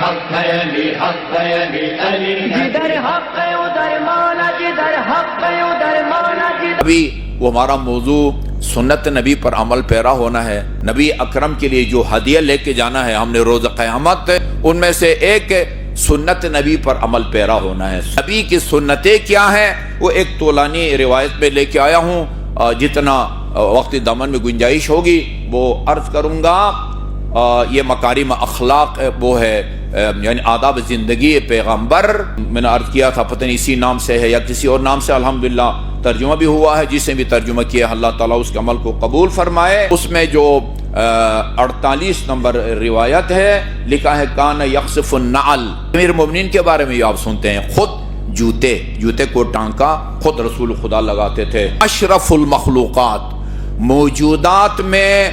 حق ہے علی حق ہے علی علی جدھر حق ہے ادھر مانا، جدھر حق ہے ادھر مانا، جدھر ابھی وہ ہمارا موضوع سنت نبی پر عمل پیرا ہونا ہے. نبی اکرم کے لیے جو ہدیہ لے کے جانا ہے ہم نے روز قیامت، ان میں سے ایک سنت نبی پر عمل پیرا ہونا ہے. نبی کی سنتیں کیا ہیں وہ ایک طولانی روایت میں لے کے آیا ہوں، جتنا وقت دامن میں گنجائش ہوگی وہ عرض کروں گا. یہ مکارم اخلاق وہ ہے، یعنی آداب زندگی پیغمبر. میں نے عرض کیا تھا پتہ نہیں اسی نام سے ہے یا کسی اور نام سے، الحمدللہ ترجمہ بھی ہوا ہے. جس نے بھی ترجمہ کیا اللہ تعالیٰ اس کے عمل کو قبول فرمائے. اس میں جو 48 نمبر روایت ہے لکھا ہے کان یخصف النعل. امیر المومنین کے بارے میں یہ آپ سنتے ہیں، خود جوتے کو ٹانکا خود رسول خدا لگاتے تھے. اشرف المخلوقات، موجودات میں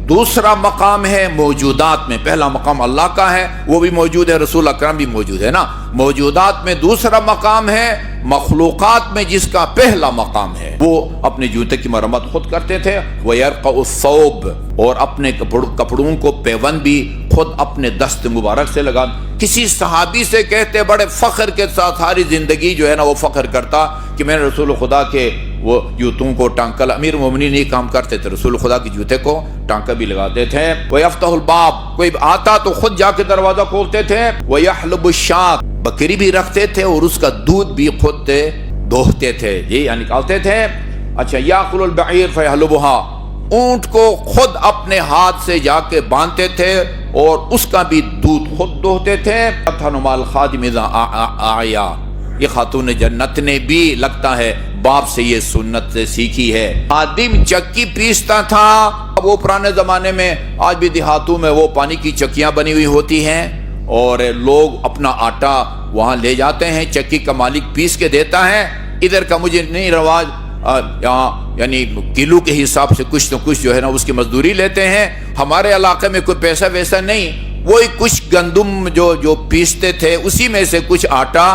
دوسرا مقام ہے. موجودات میں پہلا مقام اللہ کا ہے، وہ بھی موجود ہے، رسول اکرم بھی موجود ہے نا. موجودات میں دوسرا مقام ہے، مخلوقات میں جس کا پہلا مقام ہے وہ اپنے جوتے کی مرمت خود کرتے تھے. وَيَرْقَعُ الثَّوْبَ، اور اپنے کپڑوں کو پیوند بھی خود اپنے دست مبارک سے لگا. کسی صحابی سے کہتے بڑے فخر کے ساتھ، ساری زندگی جو ہے نا وہ فخر کرتا کہ میں نے رسول خدا کے وہ جوتوں کو ٹانکا. امیر مومنین یہ کام کرتے تھے، رسول خدا کے جوتے کو ٹانکا بھی لگاتے تھے. وَيَفْتَحُ الْبَابَ، کوئی آتا تو خود جا کے دروازہ کھولتے تھے. وَيَحْلُبُ الشَّاةَ، بکری بھی رکھتے تھے اور اس کا دودھ بھی خود دوہتے تھے، یہ نکالتے تھے. اچھا، یاکل البعیر فیحلبها، اونٹ کو خود اپنے ہاتھ سے جا کے باندھتے تھے اور اس کا بھی دودھ خود دوہتے تھے. تنمال خادم اذا آیا، یہ خاتون جنت نے بھی لگتا ہے باپ سے یہ سنت سے سیکھی ہے. خادم چکی پیستا تھا. وہ پرانے زمانے میں، آج بھی دیہاتوں میں وہ پانی کی چکیاں بنی ہوئی ہوتی ہیں اور لوگ اپنا آٹا وہاں لے جاتے ہیں، چکی کا مالک پیس کے دیتا ہے. ادھر کا مجھے نہیں رواج، یہاں یعنی کلو کے حساب سے کچھ نہ کچھ جو ہے نا اس کی مزدوری لیتے ہیں. ہمارے علاقے میں کوئی پیسہ ویسا نہیں، وہی کچھ گندم جو پیستے تھے اسی میں سے کچھ آٹا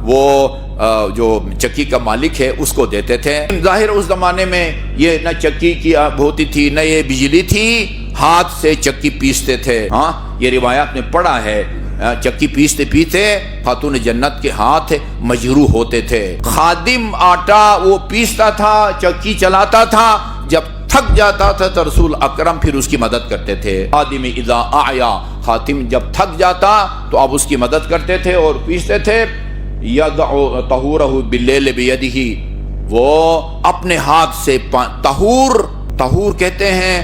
وہ جو چکی کا مالک ہے اس کو دیتے تھے. ظاہر اس زمانے میں یہ نہ چکی کی ہوتی تھی نہ یہ بجلی تھی، ہاتھ سے چکی پیستے تھے. ہاں، یہ روایات میں پڑھا ہے. چکی پیستے پیتے خاتون جنت کے ہاتھ مجروح ہوتے تھے. خادم آٹا وہ پیستا تھا، چکی چلاتا تھا. جب تھک جاتا تھا تو رسول اکرم پھر اس کی مدد کرتے تھے. خادم اذا آیا، خاتم جب تھک جاتا تو اب اس کی مدد کرتے تھے اور پیستے تھے. یدعو طہورہ باللیل بیدہ، وہ اپنے ہاتھ سے طہور کہتے ہیں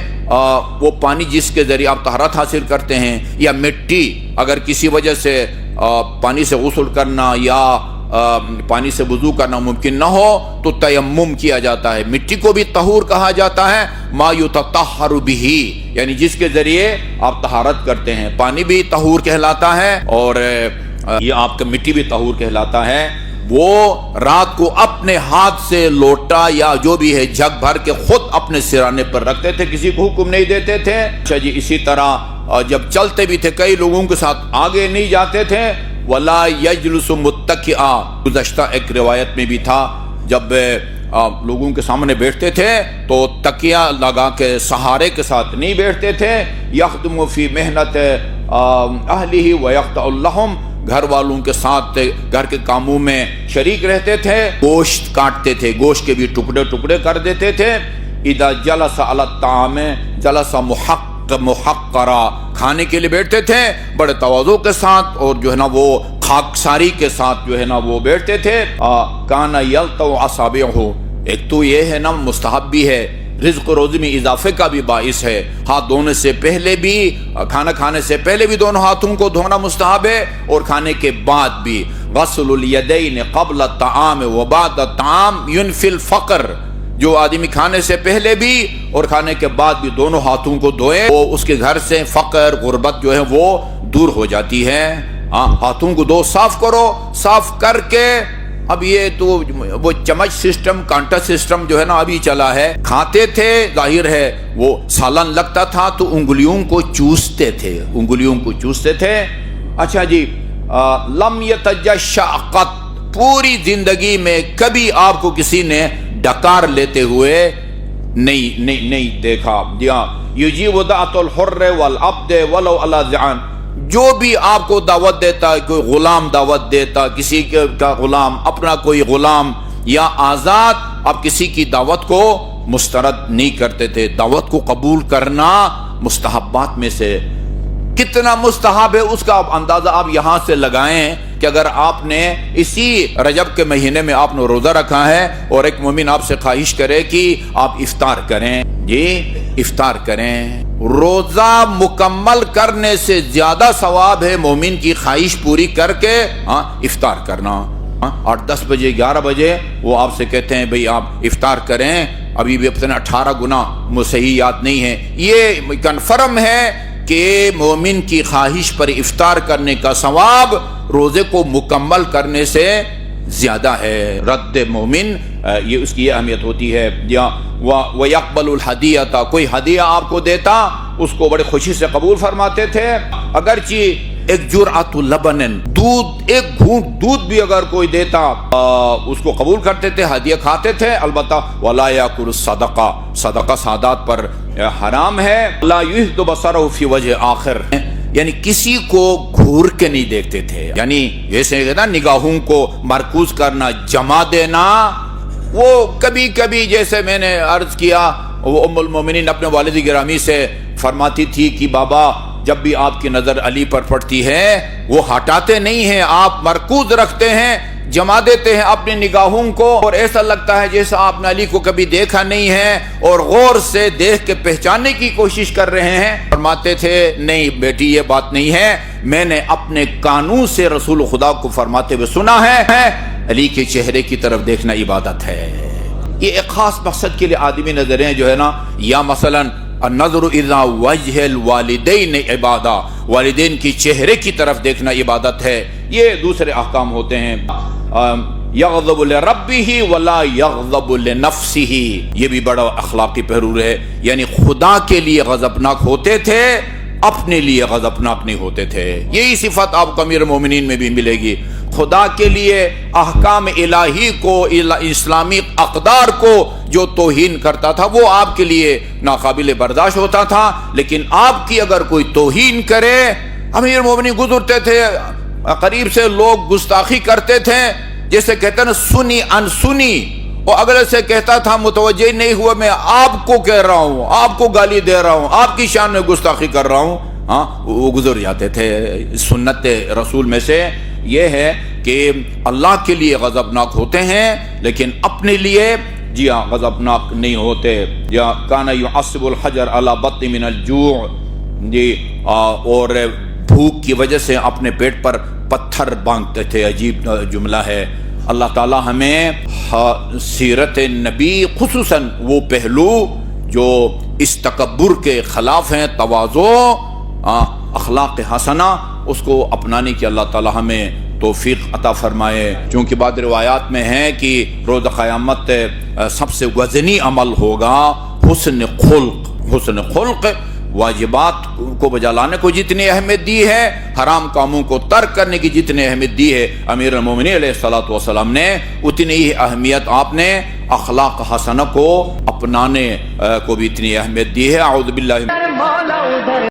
وہ پانی جس کے ذریعے آپ طہارت حاصل کرتے ہیں، یا مٹی، اگر کسی وجہ سے پانی سے غسل کرنا یا پانی سے وضو کرنا ممکن نہ ہو تو تیمم کیا جاتا ہے. مٹی کو بھی طہور کہا جاتا ہے. ما یتطہر بہ، یعنی جس کے ذریعے آپ طہارت کرتے ہیں. پانی بھی طہور کہلاتا ہے اور یہ آپ کا مٹی بھی طہور کہلاتا ہے. وہ رات کو اپنے ہاتھ سے لوٹا یا جو بھی ہے جھگ بھر کے خود اپنے سرانے پر رکھتے تھے، کسی کو حکم نہیں دیتے تھے. اچھا جی، اسی طرح جب چلتے بھی تھے کئی لوگوں کے ساتھ آگے نہیں جاتے تھے. ولا یجلس متکئا، گزشتہ ایک روایت میں بھی تھا جب لوگوں کے سامنے بیٹھتے تھے تو تکیہ لگا کے سہارے کے ساتھ نہیں بیٹھتے تھے. یخدم فی محنت اہلہ ویقطع لہم، گھر والوں کے ساتھ گھر کے کاموں میں شریک رہتے تھے. گوشت کاٹتے تھے، گوشت کے بھی ٹکڑے ٹکڑے کر دیتے تھے. اذا جلس علی الطعام جلس محقرا، کھانے کے لیے بیٹھتے تھے بڑے تواضع کے ساتھ اور جو ہے نا وہ خاکساری کے ساتھ جو ہے نا وہ بیٹھتے تھے. کان یلطو اصابعہ، ایک تو یہ ہے نا مستحب بھی ہے، رزق و روزی میں اضافے کا بھی باعث ہے. ہاتھ دھونے سے پہلے بھی، کھانا کھانے سے پہلے بھی دونوں ہاتھوں کو دھونا مستحب ہے اور کھانے کے بعد بھی. غسل الیدین قبل الطعام وبعد الطعام ينفی الفقر، جو آدمی کھانے سے پہلے بھی اور کھانے کے بعد بھی دونوں ہاتھوں کو دھوئے وہ اس کے گھر سے فقر غربت جو ہے وہ دور ہو جاتی ہے. ہاتھوں کو دو، صاف کرو. صاف کر کے اب یہ تو وہ چمچ سسٹم، کانٹا سسٹم جو ہے نا ابھی چلا ہے. کھاتے تھے، ظاہر ہے وہ سالن لگتا تھا تو انگلیوں کو چوستے تھے. اچھا جی، لم یتجشع قط، پوری زندگی میں کبھی آپ کو کسی نے ڈکار لیتے ہوئے نہیں دیکھا. یجیب دعوۃ الحر والعبد ولو علی ذعان، جو بھی آپ کو دعوت دیتا، کوئی غلام دعوت دیتا، کسی کا غلام، اپنا کوئی غلام یا آزاد، آپ کسی کی دعوت کو مسترد نہیں کرتے تھے۔ دعوت کو قبول کرنا مستحبات میں سے کتنا مستحب ہے اس کا آپ اندازہ آپ یہاں سے لگائیں کہ اگر آپ نے اسی رجب کے مہینے میں آپ نے روزہ رکھا ہے اور ایک مومن آپ سے خواہش کرے کہ آپ افطار کریں، جی افطار کریں، روزہ مکمل کرنے سے زیادہ ثواب ہے مومن کی خواہش پوری کر کے افطار کرنا۔ 8-10 بجے 11 بجے وہ آپ سے کہتے ہیں بھئی آپ افطار کریں، ابھی بھی اپنے 18 گنا مجھے صحیح یاد نہیں ہے، یہ کنفرم ہے کہ مومن کی خواہش پر افطار کرنے کا ثواب روزے کو مکمل کرنے سے زیادہ ہے۔ رد مومن یہ اس کی یہ اہمیت ہوتی ہے۔ یا وَيَقْبَلُ الْحَدِيَّةَ، کوئی ہدیہ آپ کو دیتا اس کو بڑے خوشی سے قبول فرماتے تھے، اگرچہ ایک جرعۃ لبن، دودھ، ایک گھونٹ دودھ بھی اگر کوئی دیتا اس کو قبول کرتے تھے، ہدیہ کھاتے تھے۔ البتہ وَلَا يَأْكُلُ الصَّدَقَةَ، صدقہ سادات پر حرام ہے۔ لَا يُحْدُ بَصَرَهُ فِي وَجْهِ آخر، یعنی کسی کو گھور کے نہیں دیکھتے تھے، یعنی جیسے نا نگاہوں کو مرکوز کرنا، جما دینا۔ وہ کبھی کبھی جیسے میں نے عرض کیا، وہ ام المومنین اپنے والد گرامی سے فرماتی تھی کہ بابا جب بھی آپ کی نظر علی پر پڑتی ہے وہ ہٹاتے نہیں ہیں، آپ مرکوز رکھتے ہیں، جما دیتے ہیں اپنی نگاہوں کو، اور ایسا لگتا ہے جیسا آپ نے علی کو کبھی دیکھا نہیں ہے اور غور سے دیکھ کے پہچاننے کی کوشش کر رہے ہیں۔ فرماتے تھے نہیں بیٹی یہ بات نہیں ہے، میں نے اپنے کانوں سے رسول خدا کو فرماتے ہوئے سنا ہے، علی کے چہرے کی طرف دیکھنا عبادت ہے۔ یہ ایک خاص مقصد کے لیے آدمی نظریں جو ہے نا، یا مثلا النظر اذا وجہ الوالدین عبادہ، والدین کی چہرے کی طرف دیکھنا عبادت ہے۔ یہ دوسرے احکام ہوتے ہیں۔ یغضب لربہ ولا یغضب لنفسہ، یہ بھی بڑا اخلاقی پہلو ہے، یعنی خدا کے لیے غضبناک ہوتے تھے، اپنے لیے غضبناک نہیں ہوتے تھے۔ یہی صفت آپ کو امیر المومنین میں بھی ملے گی۔ خدا کے لیے احکام الہی کو، اسلامی اقدار کو جو توہین کرتا تھا وہ آپ کے لیے ناقابل برداشت ہوتا تھا، لیکن آپ کی اگر کوئی توہین کرے، امیر المومنین گزرتے تھے قریب سے، لوگ گستاخی کرتے تھے، جیسے کہتے ہیں نا سنی ان سنی، اور اگلے سے کہتا تھا متوجہ نہیں ہوا میں آپ کو کہہ رہا ہوں، آپ کو گالی دے رہا ہوں، آپ کی شان میں گستاخی کر رہا ہوں، وہ گزر جاتے تھے۔ سنت رسول میں سے یہ ہے کہ اللہ کے لیے غضبناک ہوتے ہیں لیکن اپنے لیے جی ہاں غضبناک نہیں ہوتے۔ یا کان یعصب الحجر علی بطن من الجوع، جی اور بھوک کی وجہ سے اپنے پیٹ پر پتھر باندھتے تھے، عجیب جملہ ہے۔ اللہ تعالی ہمیں سیرت نبی خصوصاً وہ پہلو جو اس تکبر کے خلاف ہیں، تواضع، اخلاق حسنہ، اس کو اپنانے کی اللہ تعالی ہمیں توفیق عطا فرمائے۔ چونکہ بعض روایات میں ہے کہ روز قیامت سب سے وزنی عمل ہوگا حسن خلق۔ حسن خلق واجبات کو بجا لانے کو جتنی اہمیت دی ہے، حرام کاموں کو ترک کرنے کی جتنی اہمیت دی ہے امیر المومنین علیہ الصلوۃ والسلام نے، اتنی ہی اہمیت آپ نے اخلاق حسنہ کو اپنانے کو بھی اتنی اہمیت دی ہے۔ اعوذ باللہ